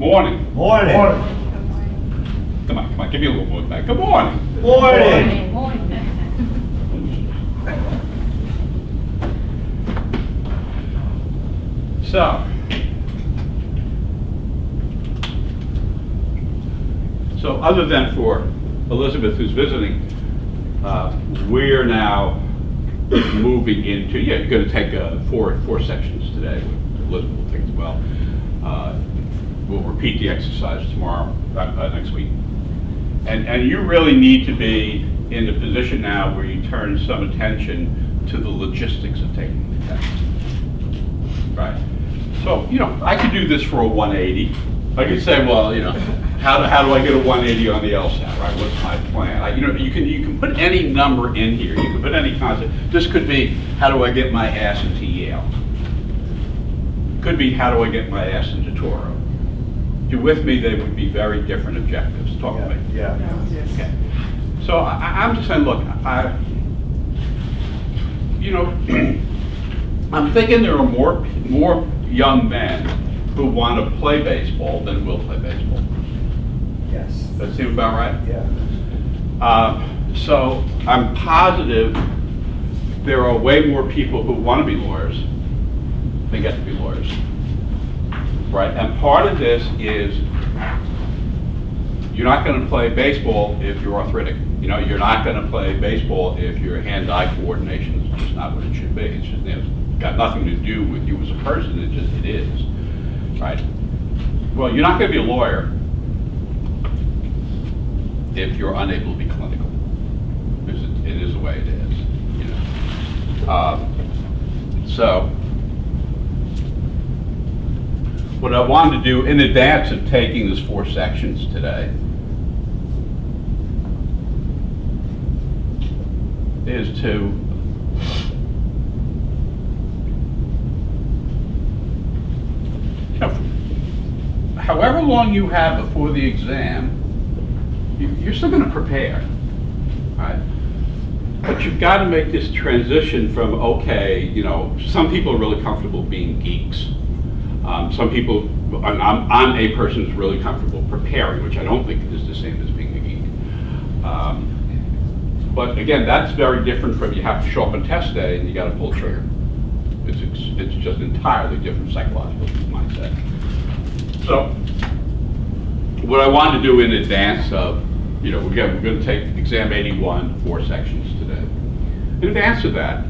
Morning. Morning. Come on, give me a little more back. Good morning. Morning. So other than for Elizabeth who's visiting, we're now moving into, you're going to take four sections today. Elizabeth will take as well. We'll repeat the exercise tomorrow, next week. And you really need to be in the position now where you turn some attention to the logistics of taking the test. Right? So, I could do this for a 180. I could say, well, how do I get a 180 on the LSAT, right? What's my plan? You can put any number in here. You can put any concept. This could be, how do I get my ass into Yale? Could be, how do I get my ass into Toro? If you're with me, they would be very different objectives. Talk to me. Yeah. Okay. So I'm just saying, look, I'm thinking there are more young men who want to play baseball than will play baseball. Yes. That seem about right? Yeah. So I'm positive there are way more people who want to be lawyers than get to be lawyers. Right? And part of this is you're not going to play baseball if you're arthritic. You're not going to play baseball if your hand-eye coordination is just not what it should be. It's just, it's got nothing to do with you as a person. It is. Right? Well, you're not going to be a lawyer if you're unable to be clinical. Because it is the way it is. So what I wanted to do in advance of taking these 4 sections today is to however long you have before the exam, you're still going to prepare, right? But you've got to make this transition from, okay, some people are really comfortable being geeks. Some people, I'm a person who's really comfortable preparing, which I don't think is the same as being a geek. But again, that's very different from you have to show up on test day and you got to pull the trigger. It's just entirely different psychological mindset. So, what I wanted to do in advance of, we're going to take exam 81, 4 sections today. In advance of that,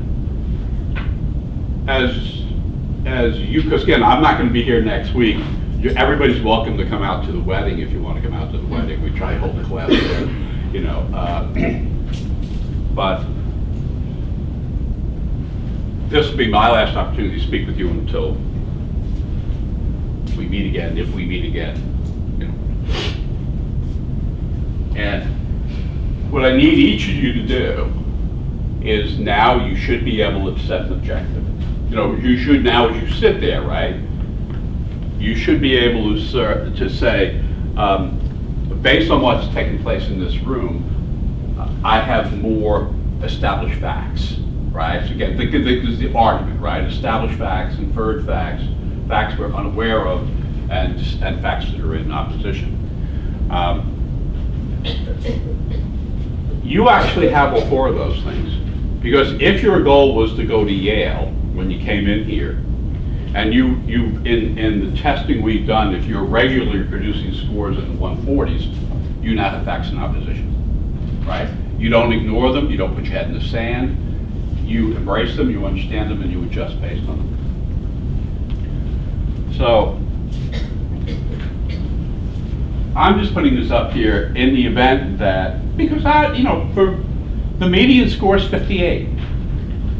because again, I'm not going to be here next week. Everybody's welcome to come out to the wedding if you want to come out to the wedding. We try to hold the class there, but this will be my last opportunity to speak with you until we meet again, if we meet again. And what I need each of you to do is now you should be able to set an objective. You should now, as you sit there, right, you should be able to say, based on what's taking place in this room, I have more established facts, right? So again, think of it as the argument, right? Established facts, inferred facts, facts we're unaware of, and facts that are in opposition. You actually have all 4 of those things. Because if your goal was to go to Yale when you came in here, and you in the testing we've done, if you're regularly producing scores in the 140s, you now have facts in opposition, right? You don't ignore them, you don't put your head in the sand, you embrace them, you understand them, and you adjust based on them. So, I'm just putting this up here in the event that, because for the median score is 58.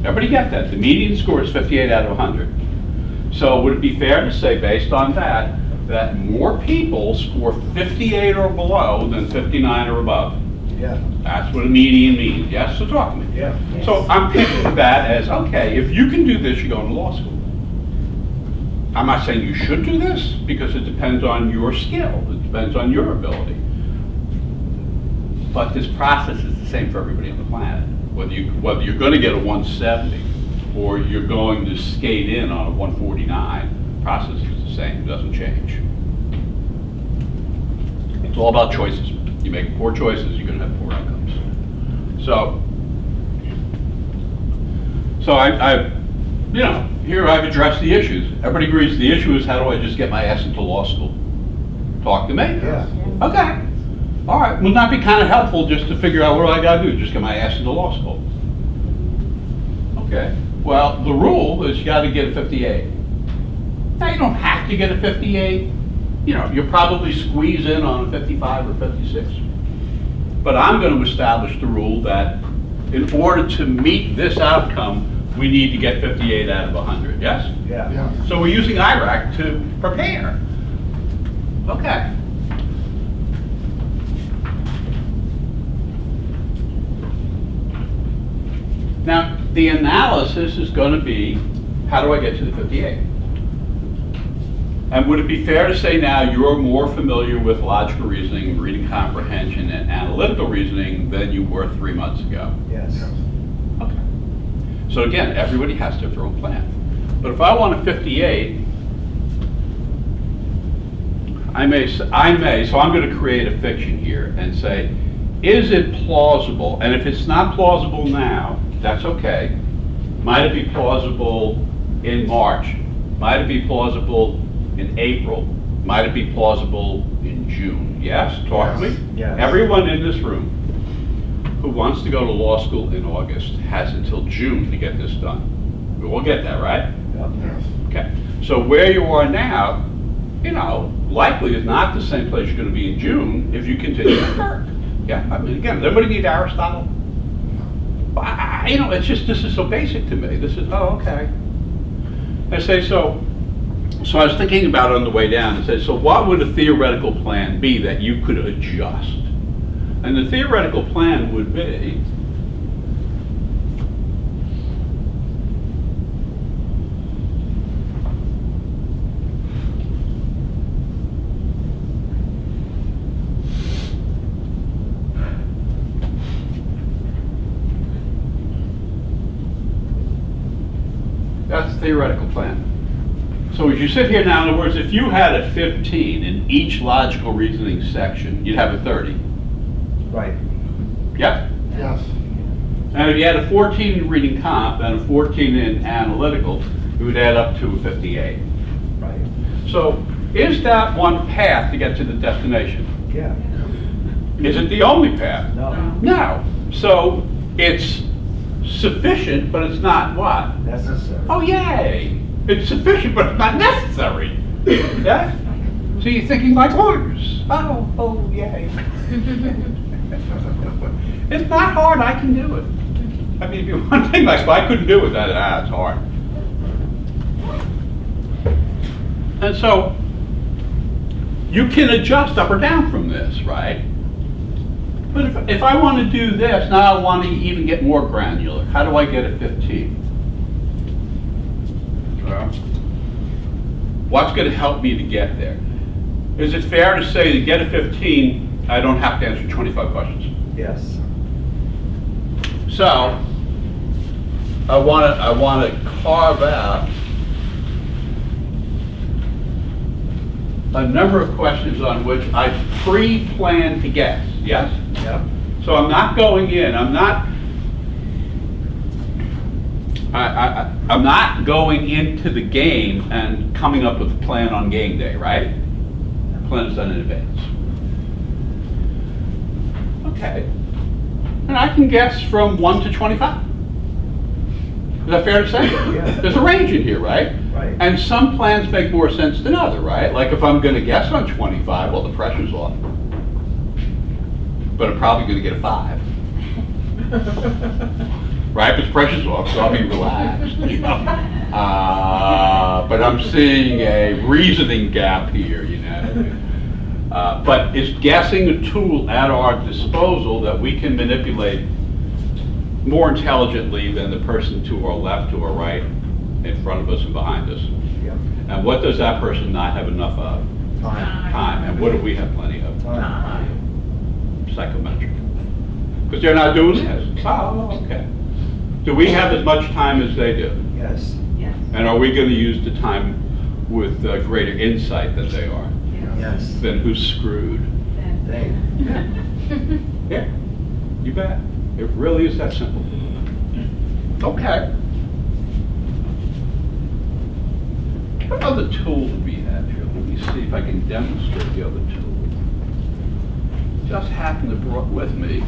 Everybody get that? The median score is 58 out of 100. So would it be fair to say, based on that more people score 58 or below than 59 or above? Yeah. That's what a median means. Yes? So talk to me. Yeah. So I'm picking that as, okay, if you can do this, you go to law school. I'm not saying you should do this, because it depends on your skill. It depends on your ability. But this process is the same for everybody on the planet. Whether you're going to get a 170 or you're going to skate in on a 149, the process is the same. It doesn't change. It's all about choices. You make poor choices, you're gonna have poor outcomes. So I, here I've addressed the issues. Everybody agrees the issue is how do I just get my ass into law school? Talk to me. Yeah. Okay. All right. Would not be kind of helpful just to figure out what I gotta do? Just get my ass into law school. Okay. Well, the rule is you gotta get a 58. Now, you don't have to get a 58. You'll probably squeeze in on a 55 or 56. But I'm going to establish the rule that in order to meet this outcome, we need to get 58 out of 100, yes? Yeah. So we're using IRAC to prepare. Okay. Now, the analysis is going to be, how do I get to the 58? And would it be fair to say now you're more familiar with logical reasoning, reading comprehension, and analytical reasoning than you were 3 months ago? Yes. Okay. So again, everybody has to have their own plan. But if I want a 58, so I'm going to create a fiction here and say, is it plausible? And if it's not plausible now, that's okay. Might it be plausible in March? Might it be plausible in April? Might it be plausible in June? Yes? Talk to me? Yes. Everyone in this room who wants to go to law school in August has until June to get this done. We'll get that, right? Yep. Okay. So where you are now, likely is not the same place you're going to be in June if you continue to work. Yeah, I mean, again, does everybody need Aristotle? It's just, this is so basic to me. This is, oh, okay. I say, so I was thinking about it on the way down and said, so what would a theoretical plan be that you could adjust? And the theoretical plan would be, that's the theoretical plan. So as you sit here now, in other words, if you had a 15 in each logical reasoning section, you'd have a 30. Right. Yep. Yes. And if you had a 14 in reading comp and a 14 in analytical, it would add up to a 58. Right. So is that one path to get to the destination? Yeah. Is it the only path? No. No. So it's sufficient, but it's not what? Necessary. Oh, yay! It's sufficient, but it's not necessary. Yeah? So you're thinking like lawyers. Oh, yay. It's not hard, I can do it. I mean, if you one thing like, if I couldn't do it, it's hard. And so, you can adjust up or down from this, right? But if I want to do this, now I want to even get more granular. How do I get a 15? Well, what's going to help me to get there? Is it fair to say to get a 15, I don't have to answer 25 questions? Yes. So, I want to carve out a number of questions on which I pre-plan to guess, yes? Yep. So I'm not going in, I'm not going into the game and coming up with a plan on game day, right? Plan is done in advance. Okay. And I can guess from 1 to 25. Is that fair to say? Yeah. There's a range in here, right? Right. And some plans make more sense than others, right? Like if I'm going to guess on 25, well, the pressure's off. But I'm probably going to get a 5. Right? But the pressure's off, so I'll be relaxed. But I'm seeing a reasoning gap here, But it's guessing a tool at our disposal that we can manipulate more intelligently than the person to our left, to our right, in front of us and behind us. Yep. And what does that person not have enough of? Time. And what do we have plenty of? Time. Psychometric. Because they're not doing this. Oh, okay. Do we have as much time as they do? Yes. Yes. And are we going to use the time with greater insight than they are? Yes. Then who's screwed? Dang. Yeah, you bet. It really is that simple. Okay. What other tool do we have here? Let me see if I can demonstrate the other tool. Just happened to brought with me.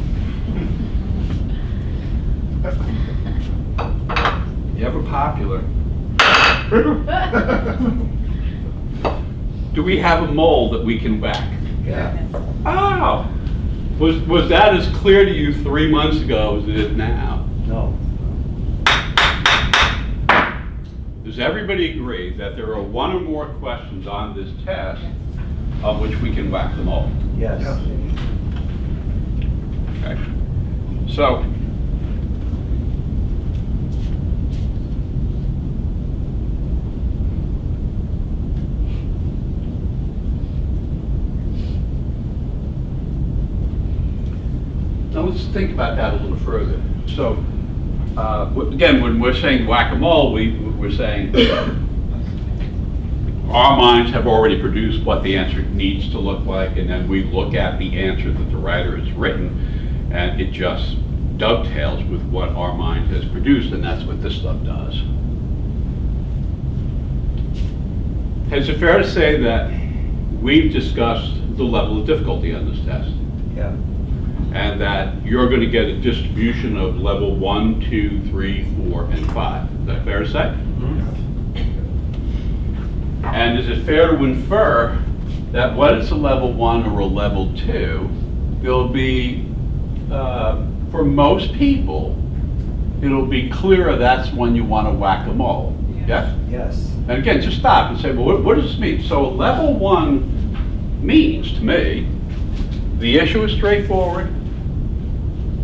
The ever popular. Do we have a mole that we can whack? Yeah. Oh! Was that as clear to you 3 months ago as it is now? No. Does everybody agree that there are one or more questions on this test of which we can whack them all? Yes. Okay. So, now let's think about that a little further. So, again, when we're saying whack-a-mole, we're saying our minds have already produced what the answer needs to look like, and then we look at the answer that the writer has written, and it just dovetails with what our mind has produced, and that's what this stuff does. Is it fair to say that we've discussed the level of difficulty on this test? Yeah. And that you're going to get a distribution of level 1, 2, 3, 4, and 5. Is that fair to say? And is it fair to infer that when it's a level 1 or a level 2, there'll be, for most people, it'll be clearer that's when you want to whack them all. Yes? Yes. And again, just stop and say, well, what does this mean? So level 1 means, to me, the issue is straightforward,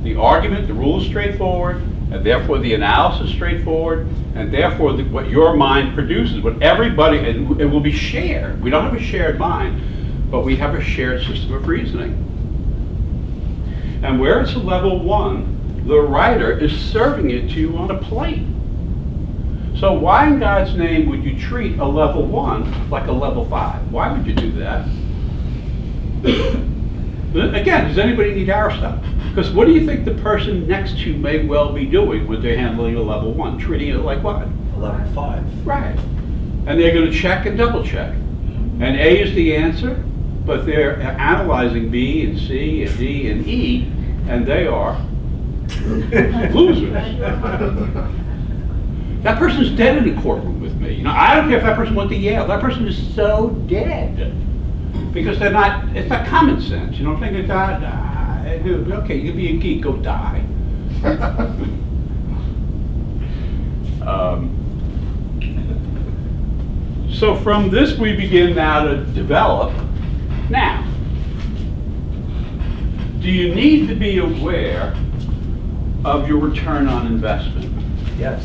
the argument, the rule is straightforward, and therefore the analysis is straightforward, and therefore what your mind produces, what everybody, and it will be shared. We don't have a shared mind, but we have a shared system of reasoning. And where it's a level 1, the writer is serving it to you on a plate. So why in God's name would you treat a level 1 like a level 5? Why would you do that? Again, does anybody need Aristotle? Because what do you think the person next to you may well be doing when they're handling a level 1? Treating it like what? 11.5. Right. And they're going to check and double check. And A is the answer, but they're analyzing B and C and D and E, and they are losers. That person's dead in a courtroom with me. You know, I don't care if that person went to Yale. That person is so dead. Because they're not, it's not common sense. You know, thinking, okay, you be a geek, go die. So from this we begin now to develop. Now, do you need to be aware of your return on investment? Yes.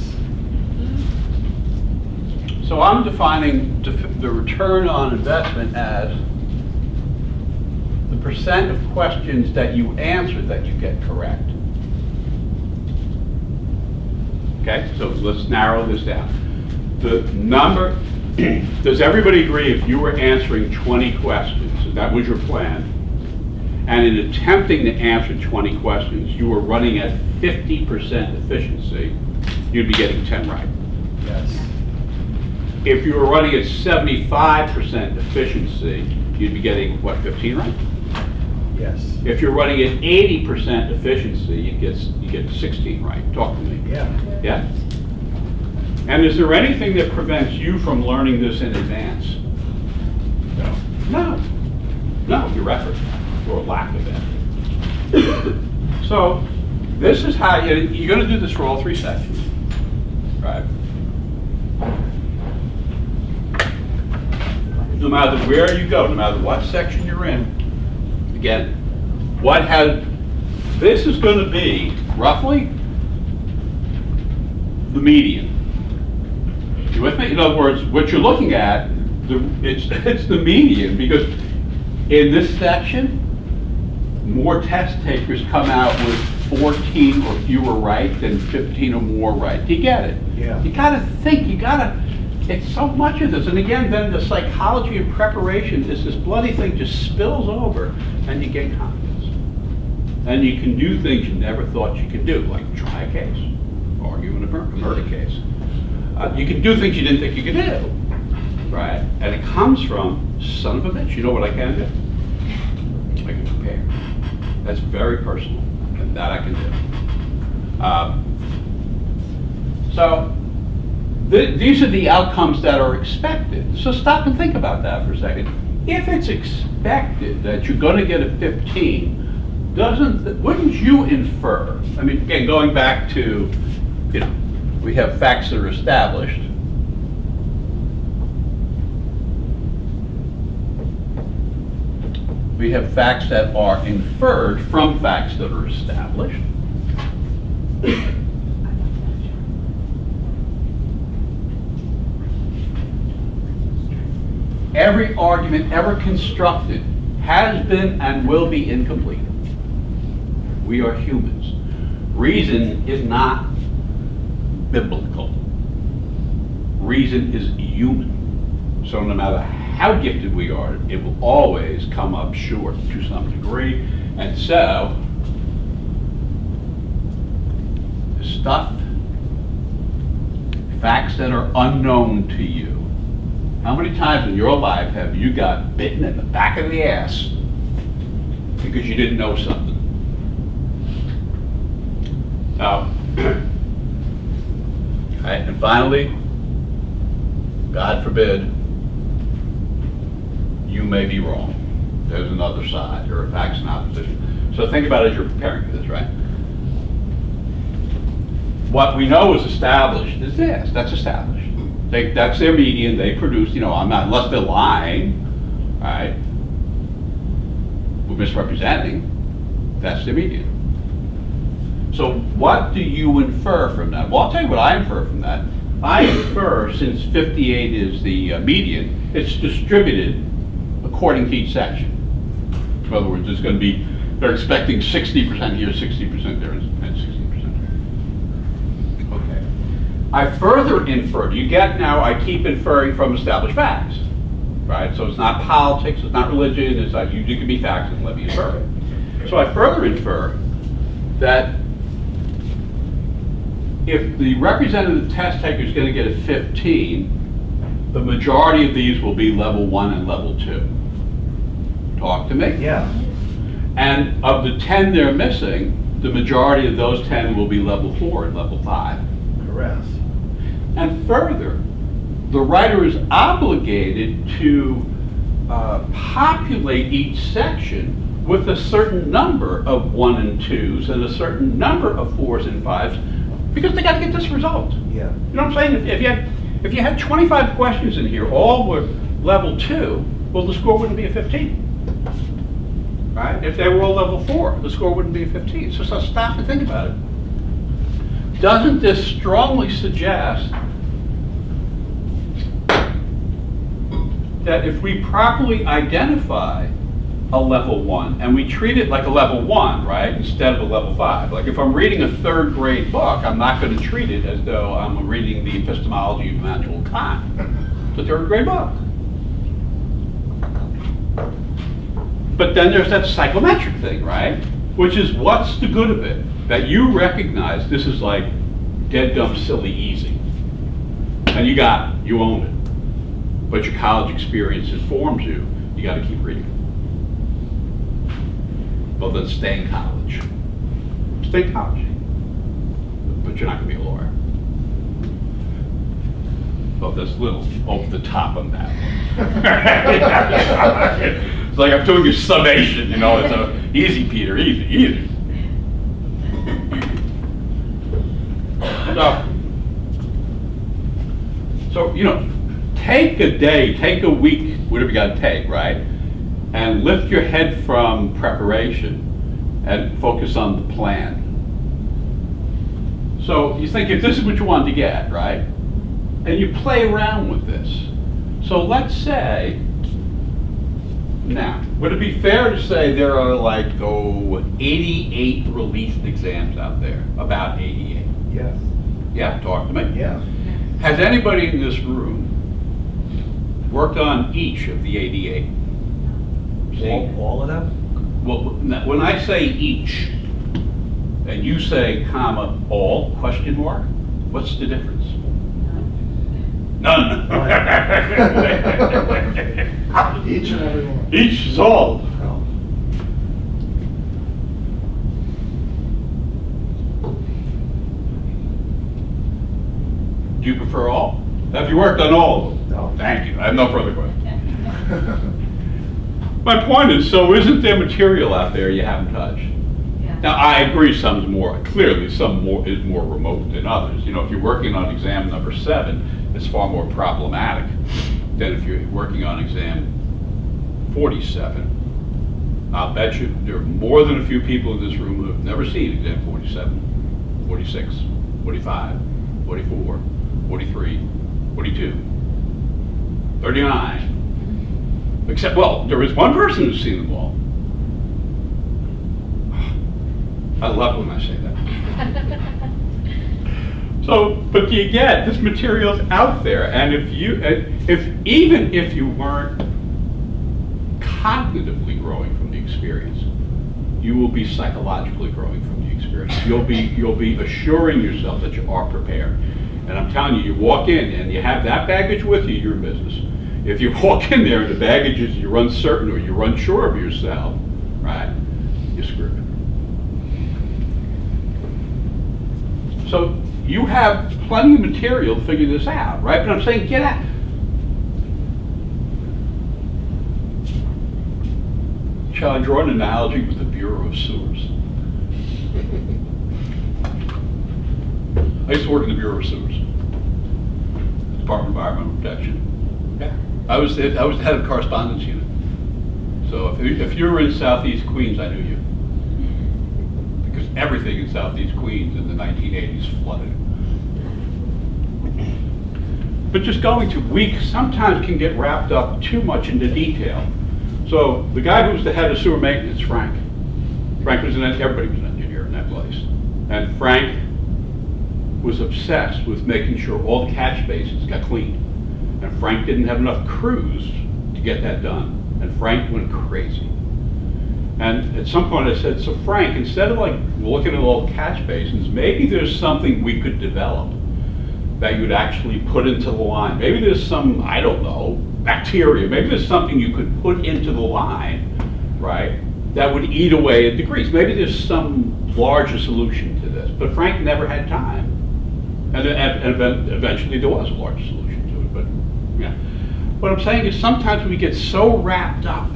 So I'm defining the return on investment as the percent of questions that you answer that you get correct. Okay, so let's narrow this down. The number, does everybody agree if you were answering 20 questions, so that was your plan, and in attempting to answer 20 questions, you were running at 50% efficiency, you'd be getting 10 right. Yes. If you were running at 75% efficiency, you'd be getting, what, 15 right? Yes. If you're running at 80% efficiency, you get 16 right. Talk to me. Yeah. Yeah? And is there anything that prevents you from learning this in advance? No. No. No, your effort, or lack of effort. So, this is how you're going to do this for all 3 sections. Right? No matter where you go, no matter what section you're in, again, this is going to be roughly the median. You with me? In other words, what you're looking at, it's the median, because in this section, more test takers come out with 14 or fewer right than 15 or more right. Do you get it? Yeah. You got to think, you got to It's so much of this, and again, then the psychology of preparation is this bloody thing just spills over, and you get confidence. And you can do things you never thought you could do, like try a case, argue in a murder case. You can do things you didn't think you could do, right? And it comes from, son of a bitch, you know what I can do? I can prepare. That's very personal, and that I can do. So, these are the outcomes that are expected. So stop and think about that for a second. If it's expected that you're going to get a 15, wouldn't you infer? I mean, again, going back to, we have facts that are established. We have facts that are inferred from facts that are established. Every argument ever constructed has been and will be incomplete. We are humans. Reason is not biblical. Reason is human. So no matter how gifted we are, it will always come up short to some degree. And so, facts that are unknown to you. How many times in your life have you got bitten in the back of the ass because you didn't know something? Now, right, and finally, God forbid, you may be wrong. There's another side. There are facts in opposition. So think about it as you're preparing for this, right? What we know is established is this. That's established. That's their median. They produce, I'm not, unless they're lying, right? We're misrepresenting. That's their median. So what do you infer from that? Well, I'll tell you what I infer from that. I infer, since 58 is the median, it's distributed according to each section. In other words, it's going to be, they're expecting 60% here, 60% there, and 60%. Okay. I further infer, you get now, I keep inferring from established facts, right? So it's not politics, it's not religion, it's not, you can be facts and let me infer it. So I further infer that if the representative test taker is going to get a 15, the majority of these will be level 1 and level 2. Talk to me. Yeah. And of the 10 they're missing, the majority of those 10 will be level 4 and level 5. Correct. And further, the writer is obligated to populate each section with a certain number of 1 and 2s and a certain number of 4s and 5s, because they got to get this result. Yeah. You know what I'm saying? If you had 25 questions in here, all were level 2, well, the score wouldn't be a 15. Right? If they were all level 4, the score wouldn't be a 15. So stop and think about it. Doesn't this strongly suggest that if we properly identify a level 1 and we treat it like a level 1, right, instead of a level 5. Like if I'm reading a 3rd grade book, I'm not going to treat it as though I'm reading the epistemology of Immanuel Kant. It's a 3rd grade book. But then there's that psychometric thing, right? Which is, what's the good of it? That you recognize this is like dead, dumb, silly, easy. And you got it, you own it. But your college experience informs you, you got to keep reading. Well, then stay in college. Stay in college. But you're not going to be a lawyer. Well, there's a little over the top on that one. It's like I'm doing a summation, it's a easy, Peter, easy. So, take a day, take a week, whatever you got to take, right? And lift your head from preparation and focus on the plan. So you think if this is what you wanted to get, right? And you play around with this. So let's say, now, would it be fair to say there are 88 released exams out there? About 88. Yes. Yeah, talk to me. Yeah. Has anybody in this room worked on each of the 88. See? All of them? Well, when I say each, and you say, comma, all, question mark, what's the difference? None. Each and every one. Each is all. No. Do you prefer all? Have you worked on all of them? No. Thank you. I have no further questions. My point is, so isn't there material out there you haven't touched? Now, I agree clearly some is more remote than others. You know, if you're working on exam number 7, it's far more problematic than if you're working on exam 47. I'll bet you there are more than a few people in this room who have never seen exam 47, 46, 45, 44, 43, 42, 39. Except, well, there is one person who's seen them all. I love when I say that. So, but you get, this material's out there, and even if you weren't cognitively growing from the experience, you will be psychologically growing from the experience. You'll be assuring yourself that you are prepared. And I'm telling you, you walk in and you have that baggage with you, you're in business. If you walk in there and the baggage is you're uncertain or you're unsure of yourself, right, you're screwed. So you have plenty of material to figure this out, right? But I'm saying get out. Shall I draw an analogy with the Bureau of Sewers? I used to work in the Bureau of Sewers, Department of Environmental Protection. Yeah. I was the head of correspondence unit. So if you were in Southeast Queens, I knew you. Because everything in Southeast Queens in the 1980s flooded. But just going to weeks sometimes can get wrapped up too much into detail. So the guy who was the head of sewer maintenance, Frank was everybody was an engineer in that place. And Frank was obsessed with making sure all the catch basins got cleaned. And Frank didn't have enough crews to get that done. And Frank went crazy. And at some point I said, so Frank, instead of like looking at all the catch basins, maybe there's something we could develop that you would actually put into the line. Maybe there's some, I don't know, bacteria. Maybe there's something you could put into the line, right, that would eat away at the grease. Maybe there's some larger solution to this. But Frank never had time. And eventually there was a larger solution to it, but yeah. What I'm saying is sometimes we get so wrapped up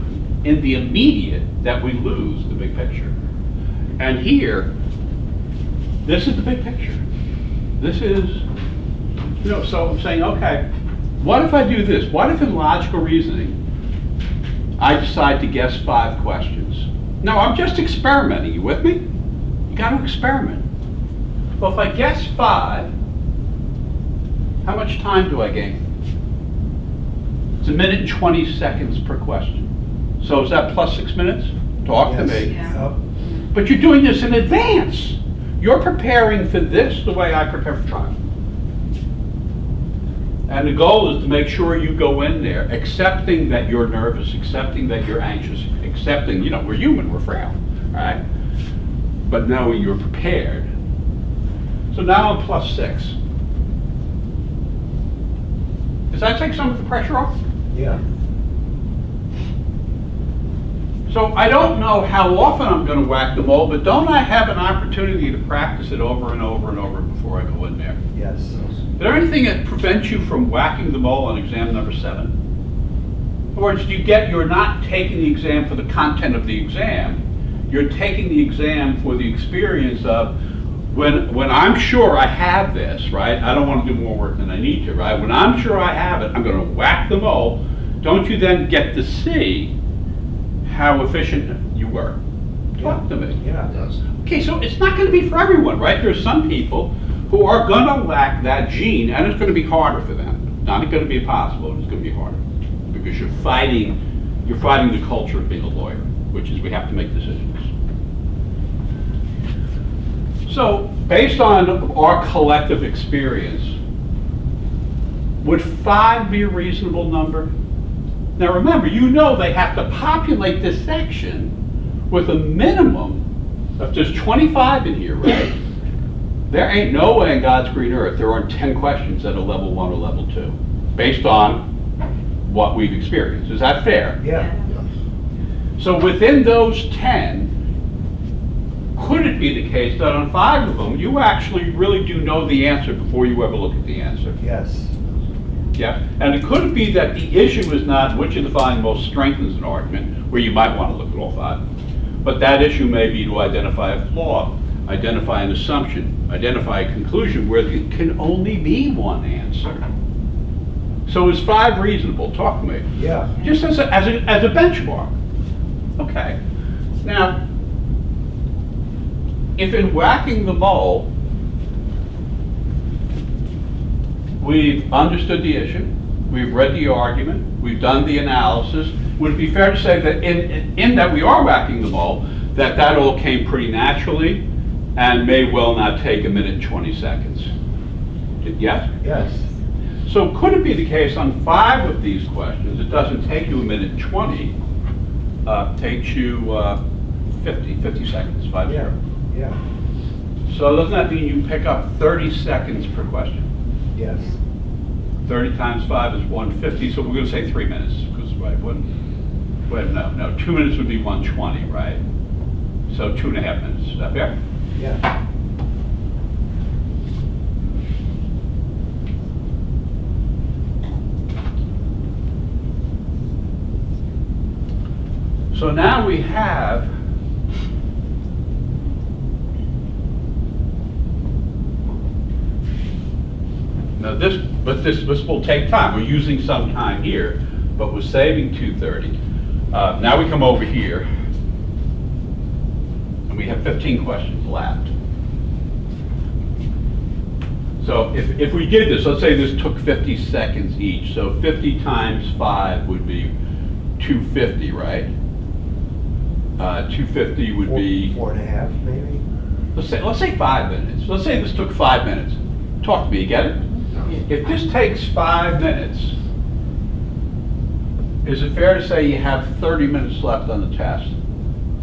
in the immediate that we lose the big picture. And here, this is the big picture. This is, you know, so I'm saying, okay, what if I do this? What if in logical reasoning, I decide to guess 5 questions? No, I'm just experimenting. You with me? You got to experiment. Well, if I guess 5, how much time do I gain? It's 1 minute and 20 seconds per question. So is that plus 6 minutes? Talk to me. Yeah. But you're doing this in advance. You're preparing for this the way I prepare for trial. And the goal is to make sure you go in there accepting that you're nervous, accepting that you're anxious, accepting, you know, we're human, we're frail, right? But knowing you're prepared. So now I'm plus 6. Does that take some of the pressure off? Yeah. So I don't know how often I'm going to whack the mole, but don't I have an opportunity to practice it over and over and over before I go in there? Yes. Is there anything that prevents you from whacking the mole on exam number 7? In other words, you're not taking the exam for the content of the exam. You're taking the exam for the experience of when I'm sure I have this, right? I don't want to do more work than I need to, right? When I'm sure I have it, I'm going to whack the mole. Don't you then get to see how efficient you were? Talk to me. Yeah, it does. Okay, so it's not going to be for everyone, right? There's some people who are going to lack that gene, and it's going to be harder for them. Not going to be impossible, it's going to be harder because you're fighting the culture of being a lawyer, which is we have to make decisions. So, based on our collective experience, would 5 be a reasonable number? Now remember, you know they have to populate this section with a minimum of just 25 in here, right? There ain't no way in God's green earth there aren't 10 questions at a level 1 or level 2, based on what we've experienced. Is that fair? Yeah. So within those 10, could it be the case that on 5 of them, you actually really do know the answer before you ever look at the answer? Yes. Yeah, and it could be that the issue is not which of the following most strengthens an argument, where you might want to look at all 5. But that issue may be to identify a flaw, identify an assumption, identify a conclusion where there can only be one answer. So is 5 reasonable? Talk to me. Yeah. Just as a benchmark. Okay. Now, if in whacking the mole, we've understood the issue, we've read the argument, we've done the analysis, would it be fair to say that in that we are whacking the mole, that all came pretty naturally and may well not take 1 minute and 20 seconds? Yes? Yes. So could it be the case on 5 of these questions, it doesn't take you 1 minute and 20, takes you 50 seconds, 5 Yeah. 0. Yeah. So doesn't that mean you pick up 30 seconds per question? Yes. 30 times 5 is 150, so we're going to say 3 minutes, because, right, no, 2 minutes would be 120, right? So 2.5 minutes, is that fair? Yeah. So now we have this will take time. We're using some time here, but we're saving 2:30. Now we come over here, and we have 15 questions left. So if we did this, let's say this took 50 seconds each, so 50 times 5 would be 250, right? 250 would be, 4.5 maybe? let's say 5 minutes. Let's say this took 5 minutes. Talk to me, you get it? If this takes 5 minutes, is it fair to say you have 30 minutes left on the test?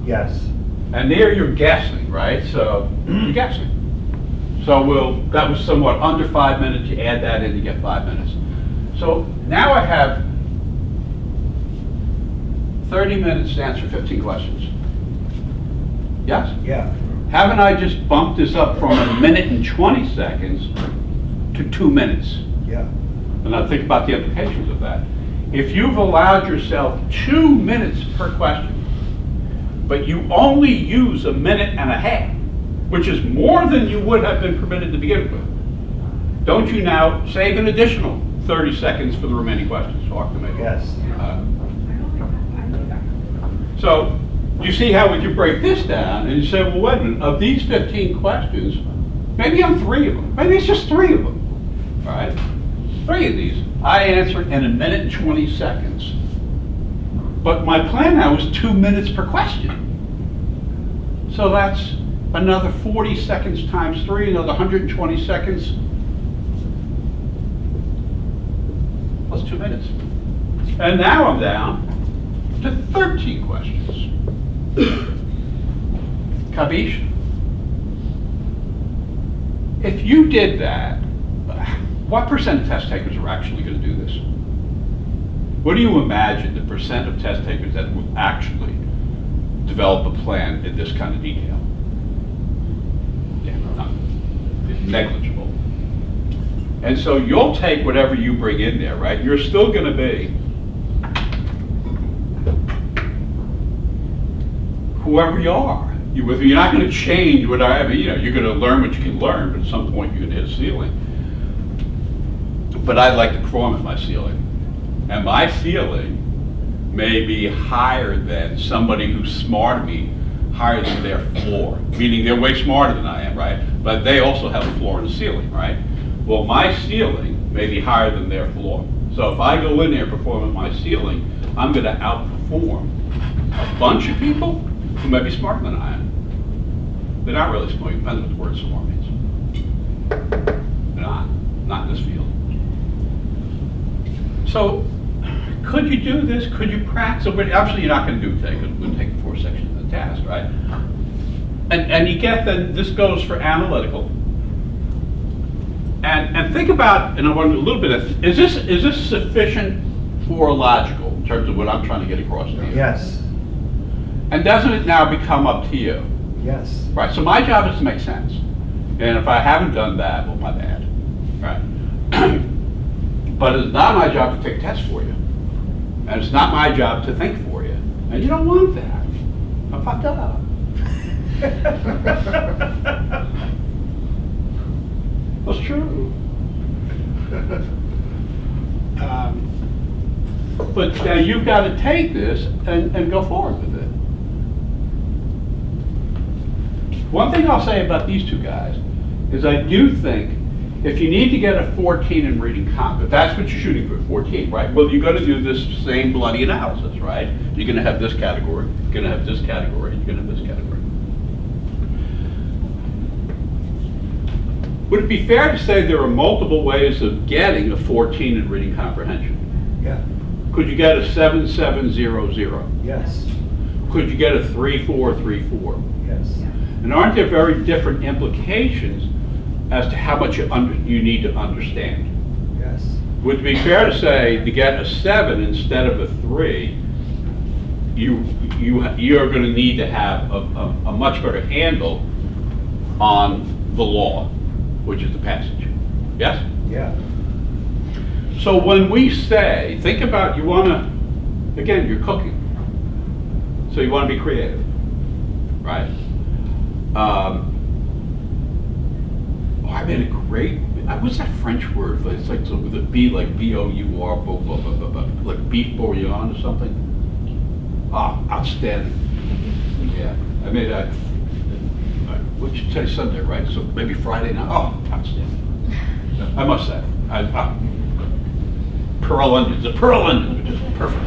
Yes. And there you're guessing, right? So you're guessing. So that was somewhat under 5 minutes, you add that in, you get 5 minutes. So now I have 30 minutes to answer 15 questions. Yes? Yeah. Haven't I just bumped this up from 1 minute and 20 seconds to 2 minutes? Yeah. And now think about the implications of that. If you've allowed yourself 2 minutes per question, but you only use 1.5 minutes, which is more than you would have been permitted to begin with, don't you now save an additional 30 seconds for the remaining questions? Talk to me. Yes. So you see how we can break this down and you say, well, wait a minute, of these 15 questions, maybe I'm 3 of them. Maybe it's just 3 of them. All right? 3 of these I answer in 1 minute and 20 seconds. But my plan now is 2 minutes per question. So that's another 40 seconds times 3, another 120 seconds. Plus 2 minutes. And now I'm down to 13 questions. Kabish? If you did that, what percent of test takers are actually going to do this? What do you imagine the percent of test takers that will actually develop a plan in this kind of detail? Yeah, not negligible. And so you'll take whatever you bring in there, right? You're still going to be whoever you are. You're not going to change whatever, you're going to learn what you can learn, but at some point you're going to hit a ceiling. But I'd like to perform at my ceiling. And my ceiling may be higher than somebody who's smarter than me, higher than their floor. Meaning they're way smarter than I am, right? But they also have a floor and a ceiling, right? Well, my ceiling may be higher than their floor. So if I go in there and perform at my ceiling, I'm going to outperform a bunch of people who may be smarter than I am. They're not really smart, depends on what the word smart means. They're not in this field. So could you do this? Could you practice? Obviously, you're not going to do it because we'll take 4 sections of the task, right? And you get that this goes for analytical. And think about, and I want a little bit of, is this sufficient for logical in terms of what I'm trying to get across to you? Yes. And doesn't it now become up to you? Yes. Right, so my job is to make sense. And if I haven't done that, well, my bad, right? But it's not my job to take tests for you. And it's not my job to think for you. And you don't want that. I'm fucked up. That's true. But now you've got to take this and go forward with it. One thing I'll say about these two guys is I do think if you need to get a 14 in reading comp, if that's what you're shooting for, 14, right? Well, you're going to do this same bloody analysis, right? You're going to have this category, you're going to have this category, you're going to have this category. Would it be fair to say there are multiple ways of getting a 14 in reading comprehension? Yeah. Could you get a 7700? Yes. Could you get a 3434? Yes. And aren't there very different implications as to how much you need to understand? Yes. Would it be fair to say to get a 7 instead of a 3, you're going to need to have a much better handle on the law, which is the passage? Yes? Yeah. So when we say, think about, you want to, again, you're cooking. So you want to be creative, right? I made a great, what's that French word? It's like with a B, like B-O-U-R, like beef bourguignon or something. Ah, outstanding. Yeah, I made that, what you say, Sunday, right? So maybe Friday night. Oh, outstanding. I must say, pearl onions, the pearl onions are just perfect.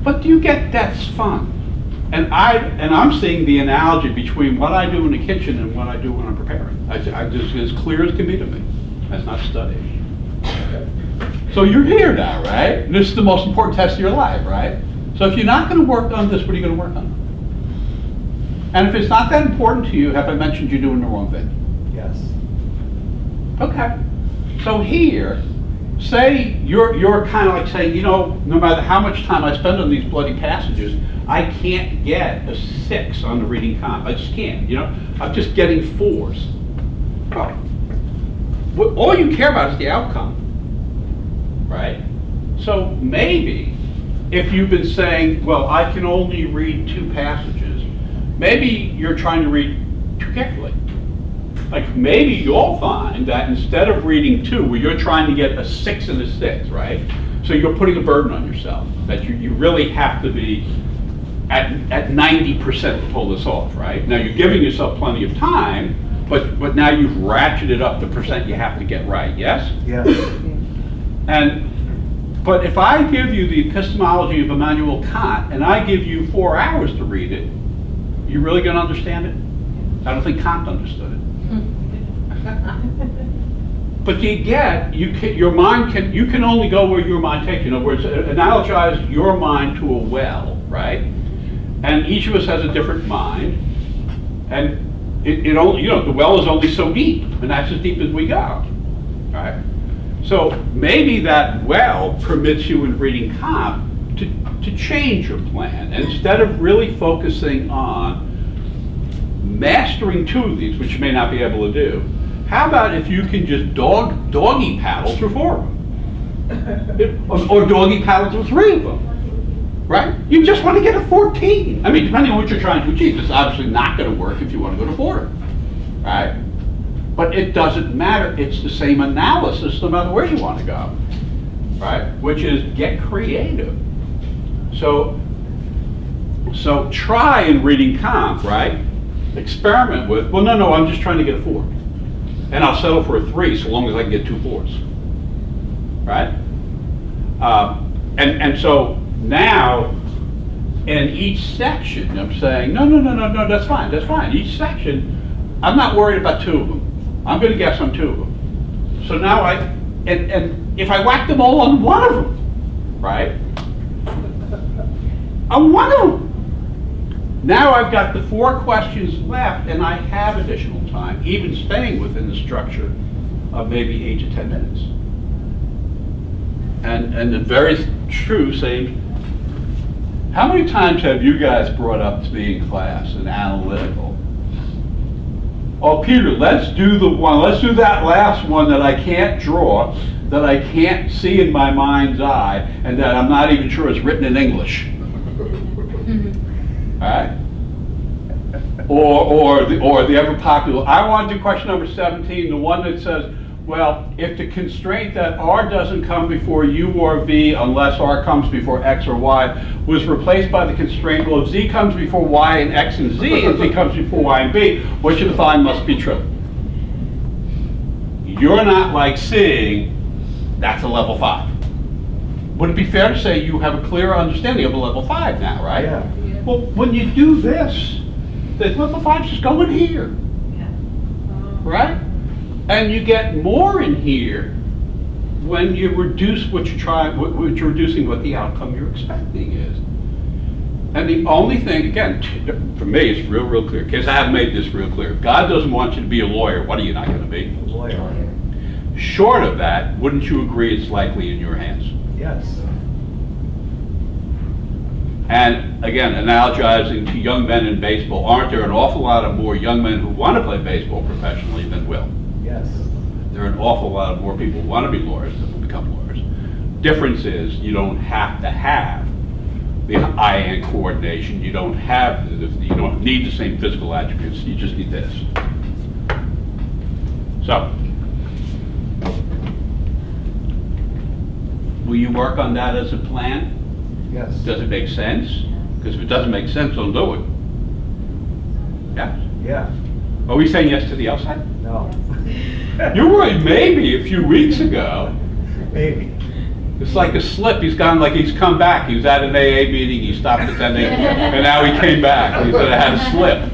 But do you get that's fun? And I'm seeing the analogy between what I do in the kitchen and what I do when I'm preparing. I just as clear as can be to me. That's not studying. So you're here now, right? And this is the most important test of your life, right? So if you're not going to work on this, what are you going to work on? And if it's not that important to you, have I mentioned you're doing the wrong thing? Yes. Okay. So here, say you're kind of like saying, you know, no matter how much time I spend on these bloody passages, I can't get a 6 on the reading comp. I just can't, you know? I'm just getting 4s. Oh. All you care about is the outcome, right? So maybe if you've been saying, well, I can only read 2 passages, maybe you're trying to read too carefully. Like maybe you'll find that instead of reading 2, where you're trying to get a 6 and a 6, right? So you're putting a burden on yourself, that you really have to be at 90% to pull this off, right? Now you're giving yourself plenty of time, but now you've ratcheted up the percent you have to get right, yes? Yes. But if I give you the epistemology of Immanuel Kant and I give you 4 hours to read it, you really gonna understand it? I don't think Kant understood it. But you get, you can only go where your mind takes you. In other words, analogize your mind to a well, right? And each of us has a different mind, and it only, you know, the well is only so deep, and that's as deep as we go, right? So maybe that well permits you in reading Kant to change your plan, and instead of really focusing on mastering 2 of these, which you may not be able to do, how about if you can just doggy paddle through 4 of them? Or doggy paddle through 3 of them, right? You just want to get a 14. I mean, depending on what you're trying to achieve, it's obviously not going to work if you want to go to 40, right? But it doesn't matter, it's the same analysis no matter where you want to go, right? Which is get creative. So try in reading Kant, right? Experiment with, well, no, I'm just trying to get a 4. And I'll settle for a 3 so long as I can get 2 4s, right? And so now, in each section, I'm saying, no, that's fine. Each section, I'm not worried about 2 of them. I'm going to guess on 2 of them. So now and if I whack them all on one of them, right? On one of them. Now I've got the 4 questions left and I have additional time, even staying within the structure of maybe 8 to 10 minutes. And the very true saying, how many times have you guys brought up to me in class and analytical? Oh, Peter, let's do that last one that I can't draw, that I can't see in my mind's eye, and that I'm not even sure it's written in English. All right? Or the ever popular, I want to do question number 17, the one that says, well, if the constraint that R doesn't come before U or V unless R comes before X or Y was replaced by the constraint, well, if Z comes before Y and X and Z, and Z comes before Y and B, what should the following must be true? You're not like seeing that's a level 5. Would it be fair to say you have a clearer understanding of a level 5 now, right? Yeah. Well, when you do this, the level 5's just going here, right? And you get more in here when you reduce what you're reducing what the outcome you're expecting is. And the only thing, again, for me, it's real clear, because I have made this real clear. If God doesn't want you to be a lawyer, what are you not going to be? A lawyer. Short of that, wouldn't you agree it's likely in your hands? Yes. And again, analogizing to young men in baseball, aren't there an awful lot of more young men who want to play baseball professionally than will? Yes. There are an awful lot of more people who want to be lawyers than will become lawyers. Difference is you don't have to have the eye-hand coordination. You don't need the same physical attributes. You just need this. So, will you work on that as a plan? Yes. Does it make sense? Because if it doesn't make sense, don't do it. Yes? Yeah. Are we saying yes to the LSAT? No. You were maybe a few weeks ago. Maybe. It's like a slip. He's come back. He was at an AA meeting. He stopped attending, and now he came back. He said I had a slip.